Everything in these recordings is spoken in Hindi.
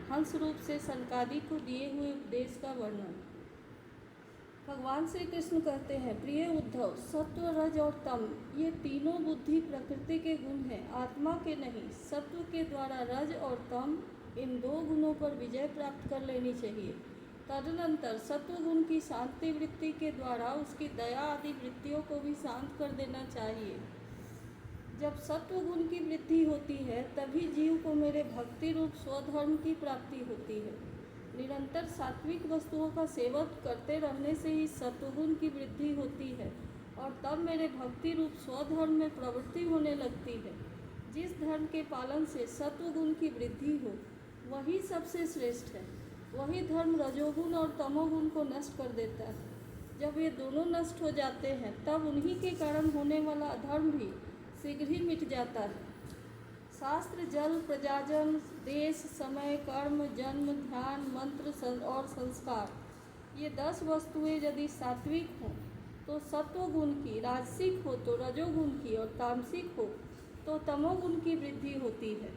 हंस रूप से सनकादि को दिए हुए उपदेश का वर्णन। भगवान श्री कृष्ण कहते हैं, प्रिय उद्धव, सत्व, रज और तम ये तीनों बुद्धि प्रकृति के गुण हैं, आत्मा के नहीं। सत्व के द्वारा रज और तम इन दो गुणों पर विजय प्राप्त कर लेनी चाहिए। तदनंतर सत्व गुण की शांति वृत्ति के द्वारा उसकी दया आदि वृत्तियों को भी शांत कर देना चाहिए। जब सत्व गुण की वृद्धि होती है तभी जीव को मेरे भक्ति रूप स्वधर्म की प्राप्ति होती है। निरंतर सात्विक वस्तुओं का सेवन करते रहने से ही सत्वगुण की वृद्धि होती है और तब मेरे भक्ति रूप स्वधर्म में प्रवृत्ति होने लगती है। जिस धर्म के पालन से सत्वगुण की वृद्धि हो वही सबसे श्रेष्ठ है। वही धर्म रजोगुण और तमोगुण को नष्ट कर देता है। जब ये दोनों नष्ट हो जाते हैं तब उन्हीं के कारण होने वाला अधर्म भी शीघ्र ही मिट जाता है। शास्त्र, जल, प्रजाजन, देश, समय, कर्म, जन्म, ध्यान, मंत्र और संस्कार ये 10 वस्तुएं यदि सात्विक हों तो सत्वगुण की, राजसिक हो तो रजोगुण की और तामसिक हो तो तमोगुण की वृद्धि होती है।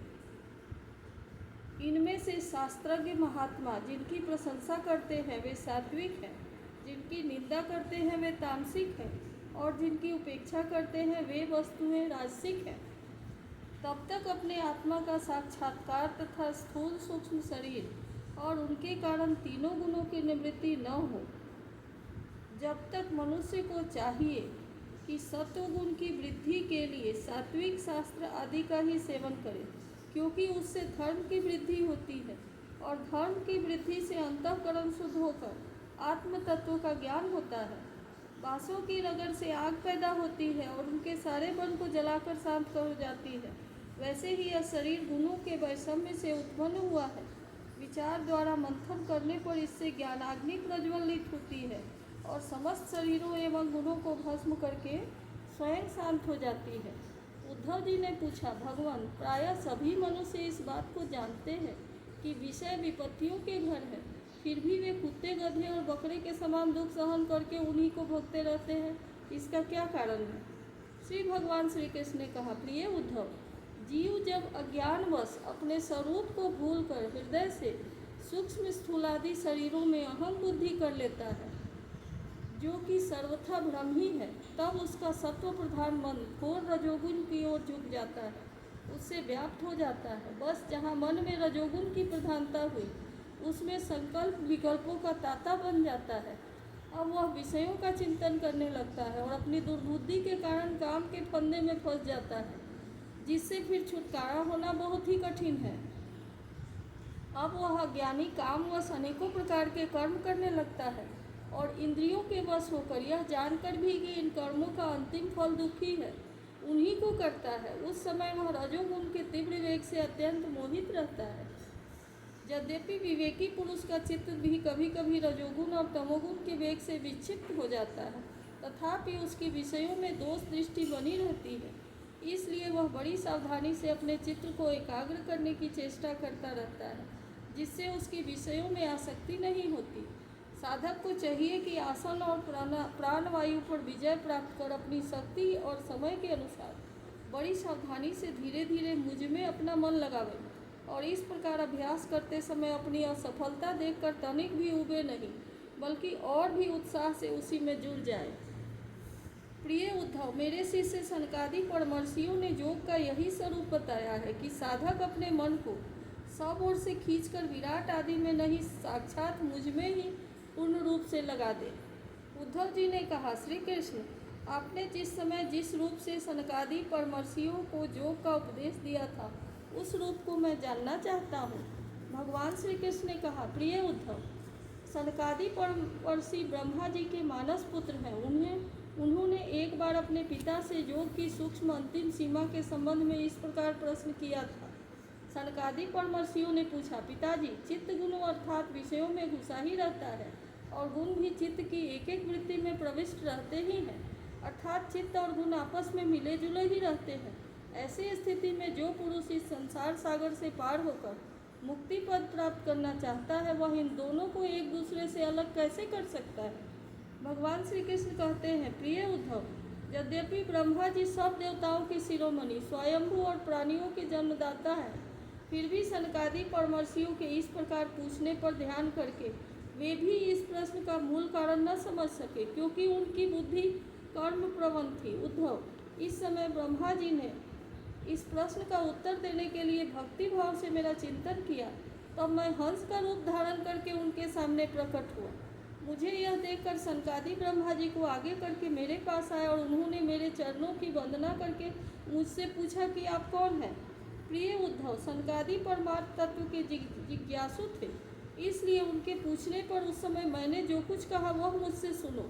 इनमें से शास्त्रज्ञ महात्मा जिनकी प्रशंसा करते हैं वे सात्विक हैं, जिनकी निंदा करते हैं वे तामसिक हैं और जिनकी उपेक्षा करते हैं वे वस्तुएं राजसिक हैं। तब तक अपने आत्मा का साक्षात्कार तथा स्थूल सूक्ष्म शरीर और उनके कारण तीनों गुणों की निवृत्ति न हो, जब तक मनुष्य को चाहिए कि सत्वगुण की वृद्धि के लिए सात्विक शास्त्र आदि का ही सेवन करे, क्योंकि उससे धर्म की वृद्धि होती है और धर्म की वृद्धि से अंतःकरण शुद्ध होकर आत्म तत्व का ज्ञान होता है। बांसों की रगड़ से आग पैदा होती है और उनके सारे बल को जलाकर शांत कर जाती है, वैसे ही यह शरीर गुणों के वैषम्य से उत्पन्न हुआ है। विचार द्वारा मंथन करने पर इससे ज्ञानाग्नि प्रज्वलित होती है और समस्त शरीरों एवं गुणों को भस्म करके स्वयं शांत हो जाती है। उद्धव जी ने पूछा, भगवान, प्रायः सभी मनुष्य इस बात को जानते हैं कि विषय विपत्तियों के घर है, फिर भी वे कुत्ते, गधे और बकरे के समान दुख सहन करके उन्हीं को भोगते रहते हैं। इसका क्या कारण है? श्री भगवान श्री कृष्ण ने कहा, प्रिय उद्धव, जीव जब अज्ञानवश अपने स्वरूप को भूलकर हृदय से सूक्ष्म स्थूलादि शरीरों में अहम बुद्धि कर लेता है, जो कि सर्वथा भ्रम ही है, तब उसका सत्व प्रधान मन घोर रजोगुण की ओर झुक जाता है, उससे व्याप्त हो जाता है। बस जहाँ मन में रजोगुण की प्रधानता हुई उसमें संकल्प विकल्पों का ताता बन जाता है। अब वह विषयों का चिंतन करने लगता है और अपनी दुर्बुद्धि के कारण काम के फंदे में फंस जाता है, जिससे फिर छुटकारा होना बहुत ही कठिन है। अब वह अज्ञानी कामवश अनेकों प्रकार के कर्म करने लगता है और इंद्रियों के वश होकर यह जानकर भी कि इन कर्मों का अंतिम फल दुखी है, उन्हीं को करता है। उस समय वह रजोगुण के तीव्र वेग से अत्यंत मोहित रहता है। यद्यपि विवेकी पुरुष का चित्त भी कभी कभी रजोगुण और तमोगुण के वेग से विक्षिप्त हो जाता है, तथापि उसकी विषयों में दोष दृष्टि बनी रहती है। इसलिए वह बड़ी सावधानी से अपने चित्त को एकाग्र करने की चेष्टा करता रहता है, जिससे उसकी विषयों में आसक्ति नहीं होती। साधक को चाहिए कि आसन और प्राणवायु पर विजय प्राप्त कर अपनी शक्ति और समय के अनुसार बड़ी सावधानी से धीरे धीरे मुझ में अपना मन लगावे और इस प्रकार अभ्यास करते समय अपनी असफलता देखकर तनिक भी उबे नहीं, बल्कि और भी उत्साह से उसी में जुड़ जाए। प्रिय उद्धव, मेरे शिष्य सनकादि परमर्षियों ने योग का यही स्वरूप बताया है कि साधक अपने मन को सब ओर से खींचकर विराट आदि में नहीं, साक्षात मुझ में ही पूर्ण रूप से लगा दे। उद्धव जी ने कहा, श्री कृष्ण, आपने जिस समय जिस रूप से सनकादि परमर्षियों को योग का उपदेश दिया था उस रूप को मैं जानना चाहता हूँ। भगवान श्री कृष्ण ने कहा, प्रिय उद्धव, सनकादि परमर्षि ब्रह्मा जी के मानस पुत्र हैं। उन्होंने एक बार अपने पिता से योग की सूक्ष्म अंतिम सीमा के संबंध में इस प्रकार प्रश्न किया था। सनकादि परमर्षियों ने पूछा, पिताजी, चित्त गुणों अर्थात विषयों में घुसा ही रहता है और गुण भी चित्त की एक एक वृत्ति में प्रविष्ट रहते ही हैं, अर्थात चित्त और गुण आपस में मिले जुले ही रहते हैं। ऐसी स्थिति में जो पुरुष इस संसार सागर से पार होकर मुक्ति पद प्राप्त करना चाहता है वह इन दोनों को एक दूसरे से अलग कैसे कर सकता है? भगवान श्री कृष्ण कहते हैं, प्रिय उद्धव, यद्यपि ब्रह्मा जी सब देवताओं के शिरोमणि, स्वयंभू और प्राणियों के जन्मदाता है, फिर भी सनकादि परमर्षियों के इस प्रकार पूछने पर ध्यान करके वे भी इस प्रश्न का मूल कारण न समझ सके, क्योंकि उनकी बुद्धि कर्म प्रवण थी। उद्धव, इस समय ब्रह्मा जी ने इस प्रश्न का उत्तर देने के लिए भक्ति भाव से मेरा चिंतन किया। तब मैं हंस का रूप धारण करके उनके सामने प्रकट हुआ। मुझे यह देखकर सनकादि ब्रह्मा जी को आगे करके मेरे पास आए और उन्होंने मेरे चरणों की वंदना करके मुझसे पूछा कि आप कौन हैं। प्रिय उद्धव, सनकादि परमार्थ तत्व के जिज्ञासु थे, इसलिए उनके पूछने पर उस समय मैंने जो कुछ कहा वह मुझसे सुनो।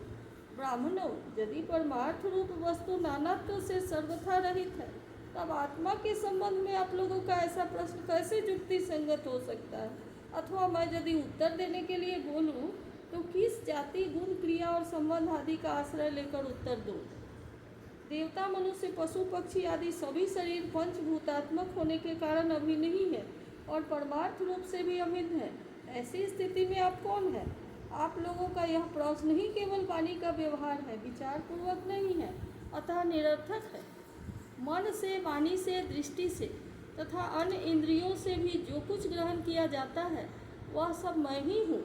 ब्राह्मणों, यदि परमार्थ रूप वस्तु नानात्व से सर्वथा रहित है, तब आत्मा के संबंध में आप लोगों का ऐसा प्रश्न कैसे युक्ति संगत हो सकता है? अथवा मैं यदि उत्तर देने के लिए बोलूं तो किस जाति, गुण, क्रिया और संबंध आदि का आश्रय लेकर उत्तर दूं? देवता, मनुष्य, पशु, पक्षी आदि सभी शरीर पंचभूतात्मक होने के कारण अभिन्न ही है और परमार्थ रूप से भी अभिन्न है। ऐसी स्थिति में आप कौन है? आप लोगों का यह प्रश्न ही केवल वाणी का व्यवहार है, विचार पूर्वक नहीं है, अतः निरर्थक है। मन से, वाणी से, दृष्टि से तथा अन्य इंद्रियों से भी जो कुछ ग्रहण किया जाता है वह सब मैं ही हूँ,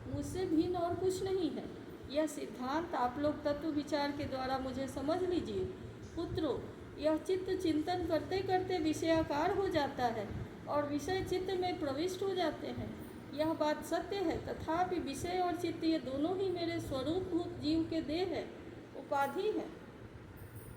मुझसे भिन्न और कुछ नहीं है। यह सिद्धांत आप लोग तत्व विचार के द्वारा मुझे समझ लीजिए। पुत्रों, यह चित्त चिंतन करते करते विषयाकार हो जाता है और विषय चित्त में प्रविष्ट हो जाते हैं। यह बात सत्य है, तथापि विषय और चित्त ये दोनों ही मेरे स्वरूपभूत जीव के देह है, उपाधि है।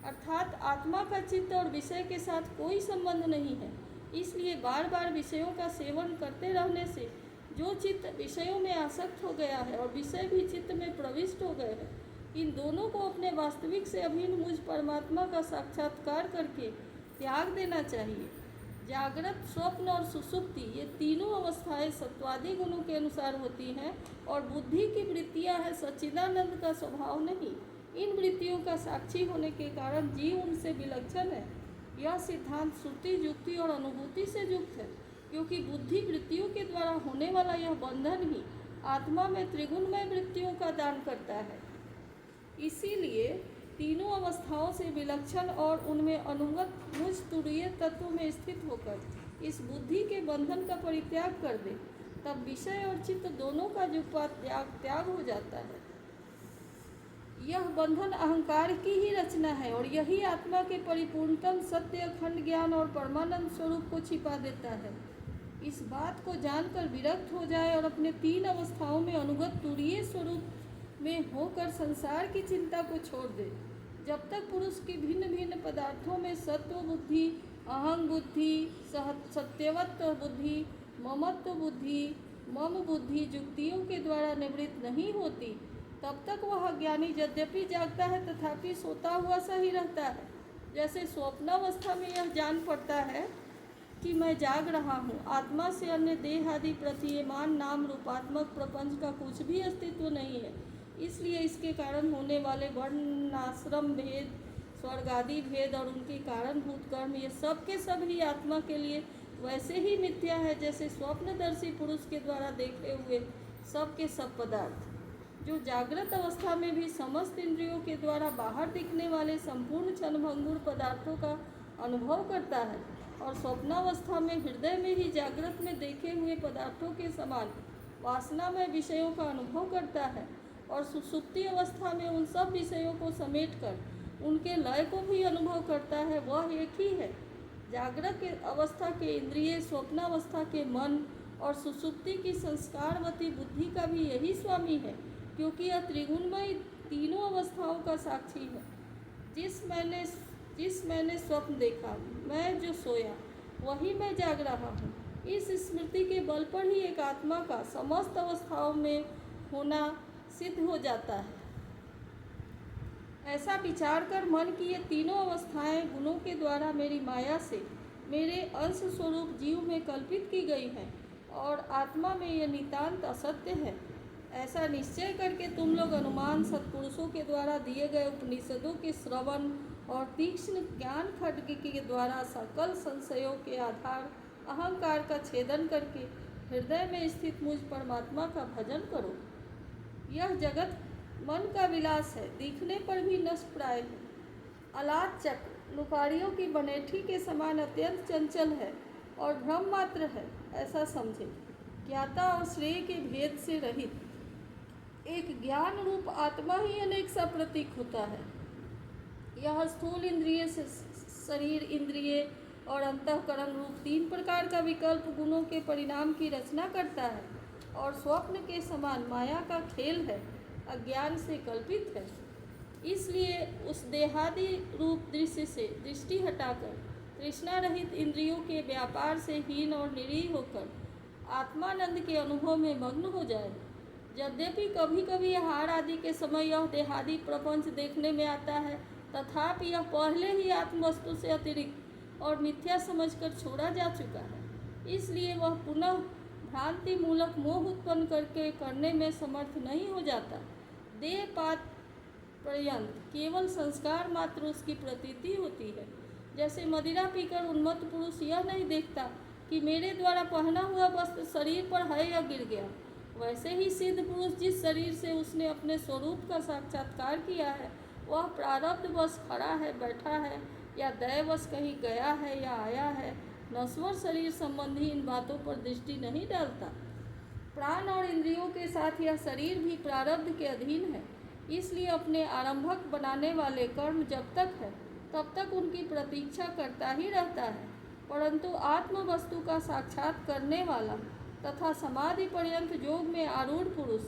अर्थात आत्मा का चित्त और विषय के साथ कोई संबंध नहीं है। इसलिए बार बार विषयों का सेवन करते रहने से जो चित्त विषयों में आसक्त हो गया है और विषय भी चित्त में प्रविष्ट हो गए हैं, इन दोनों को अपने वास्तविक से अभिन्न मुझ परमात्मा का साक्षात्कार करके त्याग देना चाहिए। जागृत, स्वप्न और सुषुप्ति ये तीनों अवस्थाएं सत्वादि गुणों के अनुसार होती हैं और बुद्धि की वृत्तियां हैं सच्चिदानंद का स्वभाव नहीं। इन वृत्तियों का साक्षी होने के कारण जीव उनसे विलक्षण है। यह सिद्धांत श्रुति, युक्ति और अनुभूति से युक्त है, क्योंकि बुद्धि वृत्तियों के द्वारा होने वाला यह बंधन ही आत्मा में त्रिगुणमय वृत्तियों का दान करता है। इसीलिए तीनों अवस्थाओं से विलक्षण और उनमें अनुगत मुझ तुरीय तत्व में स्थित होकर इस बुद्धि के बंधन का परित्याग कर दे, तब विषय और चित्त दोनों का युगपात त्याग हो जाता है। यह बंधन अहंकार की ही रचना है और यही आत्मा के परिपूर्णतम सत्य, अखंड ज्ञान और परमानंद स्वरूप को छिपा देता है। इस बात को जानकर विरक्त हो जाए और अपने तीन अवस्थाओं में अनुगत तुरीय स्वरूप में होकर संसार की चिंता को छोड़ दे। जब तक पुरुष की भिन्न भिन्न पदार्थों में सत्व बुद्धि, अहंग बुद्धि, सत्यवत्व बुद्धि, ममत्व बुद्धि, मम बुद्धि युक्तियों के द्वारा निवृत्त नहीं होती, तब तक वह अज्ञानी यद्यपि जागता है तथापि सोता हुआ सा ही रहता है। जैसे स्वप्नावस्था में यह जान पड़ता है कि मैं जाग रहा हूँ, आत्मा से अन्य देह आदि प्रतीयमान नाम रूपात्मक प्रपंच का कुछ भी अस्तित्व नहीं है। इसलिए इसके कारण होने वाले वर्ण, आश्रम भेद, स्वर्ग आदि भेद और उनके कारणभूत कर्म ये सब के सब ही आत्मा के लिए वैसे ही मिथ्या है जैसे स्वप्नदर्शी पुरुष के द्वारा देखे हुए सब के सब पदार्थ। जो जागृत अवस्था में भी समस्त इंद्रियों के द्वारा बाहर दिखने वाले संपूर्ण क्षणभंगुर पदार्थों का अनुभव करता है और स्वप्नावस्था में हृदय में ही जागृत में देखे हुए पदार्थों के समान वासनामय विषयों का अनुभव करता है और सुषुप्ति अवस्था में उन सब विषयों को समेटकर उनके लय को भी अनुभव करता है, वह एक ही है। जागृत अवस्था के इंद्रिय, स्वप्नावस्था के मन और सुषुप्ति की संस्कारवती बुद्धि का भी यही स्वामी है, क्योंकि यह त्रिगुणमय तीनों अवस्थाओं का साक्षी है। जिस मैंने स्वप्न देखा, मैं जो सोया वही मैं जाग रहा हूँ। इस स्मृति के बल पर ही एक आत्मा का समस्त अवस्थाओं में होना सिद्ध हो जाता है। ऐसा विचार कर मन की ये तीनों अवस्थाएं गुणों के द्वारा मेरी माया से मेरे अंश स्वरूप जीव में कल्पित की गई हैं और आत्मा में यह नितांत असत्य है। ऐसा निश्चय करके तुम लोग अनुमान सत्पुरुषों के द्वारा दिए गए उपनिषदों के श्रवण और तीक्ष्ण ज्ञान खड्ग के द्वारा सकल संशयों के आधार अहंकार का छेदन करके हृदय में स्थित मुझ परमात्मा का भजन करो। यह जगत मन का विलास है, दिखने पर भी नष्ट प्राय है। अलाद चक्र लुकारियों की बनेठी के समान अत्यंत चंचल है और भ्रम मात्र है, ऐसा समझे। ज्ञाता और श्रेय के भेद से रहित एक ज्ञान रूप आत्मा ही अनेक सा प्रतीक होता है। यह स्थूल इंद्रिय से शरीर, इंद्रिय और अंतःकरण रूप 3 प्रकार का विकल्प गुणों के परिणाम की रचना करता है और स्वप्न के समान माया का खेल है, अज्ञान से कल्पित है। इसलिए उस देहादि रूप दृश्य से दृष्टि हटाकर तृष्णा रहित इंद्रियों के व्यापार से हीन और निरीह होकर आत्मानंद के अनुभव में मग्न हो जाए। यद्यपि कभी कभी आहार आदि के समय यह देहादि प्रपंच देखने में आता है, तथापि यह पहले ही आत्मवस्तु से अतिरिक्त और मिथ्या समझकर छोड़ा जा चुका है। इसलिए वह पुनः भ्रांति मूलक मोह उत्पन्न करने में समर्थ नहीं हो जाता। देहपात पर्यंत केवल संस्कार मात्र उसकी प्रतीति होती है। जैसे मदिरा पीकर उन्मत्त पुरुष यह नहीं देखता कि मेरे द्वारा पहना हुआ वस्त्र शरीर पर है या गिर गया, वैसे ही सिद्ध पुरुष जिस शरीर से उसने अपने स्वरूप का साक्षात्कार किया है वह प्रारब्धवश खड़ा है, बैठा है या दैवश कहीं गया है या आया है, नश्वर शरीर संबंधी इन बातों पर दृष्टि नहीं डालता। प्राण और इंद्रियों के साथ यह शरीर भी प्रारब्ध के अधीन है। इसलिए अपने आरंभक बनाने वाले कर्म जब तक है तब तक उनकी प्रतीक्षा करता ही रहता है, परंतु आत्म वस्तु का साक्षात करने वाला तथा समाधि पर्यंत योग में आरूढ़ पुरुष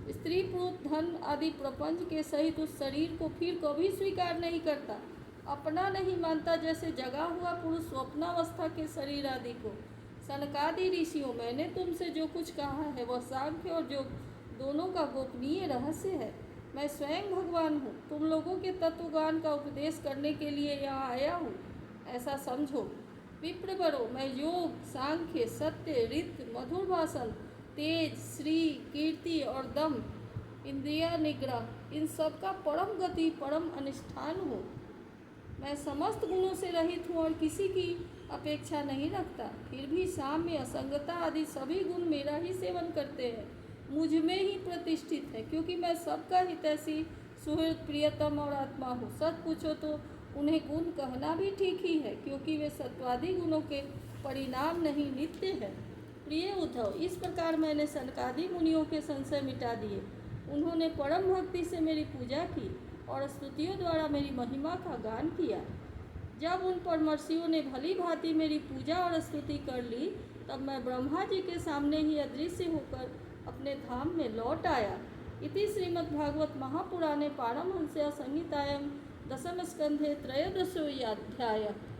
स्त्री पुरुष धन आदि प्रपंच के सहित उस शरीर को फिर कभी स्वीकार नहीं करता, अपना नहीं मानता। जैसे जगा हुआ पुरुष स्वप्नावस्था के शरीर आदि को। सनकादि ऋषियों, मैंने तुमसे जो कुछ कहा है वह सांख्य और योग दोनों का गोपनीय रहस्य है। मैं स्वयं भगवान हूँ, तुम लोगों के तत्वज्ञान का उपदेश करने के लिए यहाँ आया हूँ, ऐसा समझो। विप्रवरों, मैं योग, सांख्य, सत्य, ऋत, मधुर भाषण, तेज, श्री, कीर्ति और दम, इंद्रिय निग्रह, इन सब का परम गति, परम अनुष्ठान हूँ। मैं समस्त गुणों से रहित हूँ और किसी की अपेक्षा नहीं रखता। फिर भी साम्य, असंगता आदि सभी गुण मेरा ही सेवन करते हैं, मुझ में ही प्रतिष्ठित है, क्योंकि मैं सबका हितैषी, सुहृद, प्रियतम और आत्मा हूँ। सच पूछो तो उन्हें गुण कहना भी ठीक ही है, क्योंकि वे सत्वादि गुणों के परिणाम नहीं, नित्य है। प्रिय उद्धव, इस प्रकार मैंने सनकादि मुनियों के संशय मिटा दिए। उन्होंने परम भक्ति से मेरी पूजा की और स्तुतियों द्वारा मेरी महिमा का गान किया। जब उन परमर्षियों ने भली भांति मेरी पूजा और स्तुति कर ली, तब मैं ब्रह्मा जी के सामने ही अदृश्य होकर अपने धाम में लौट आया। इति श्रीमद्भागवत महापुराणे पारमहंस्यां संहितायां दशम स्कंधे त्रयोदशोऽध्यायः।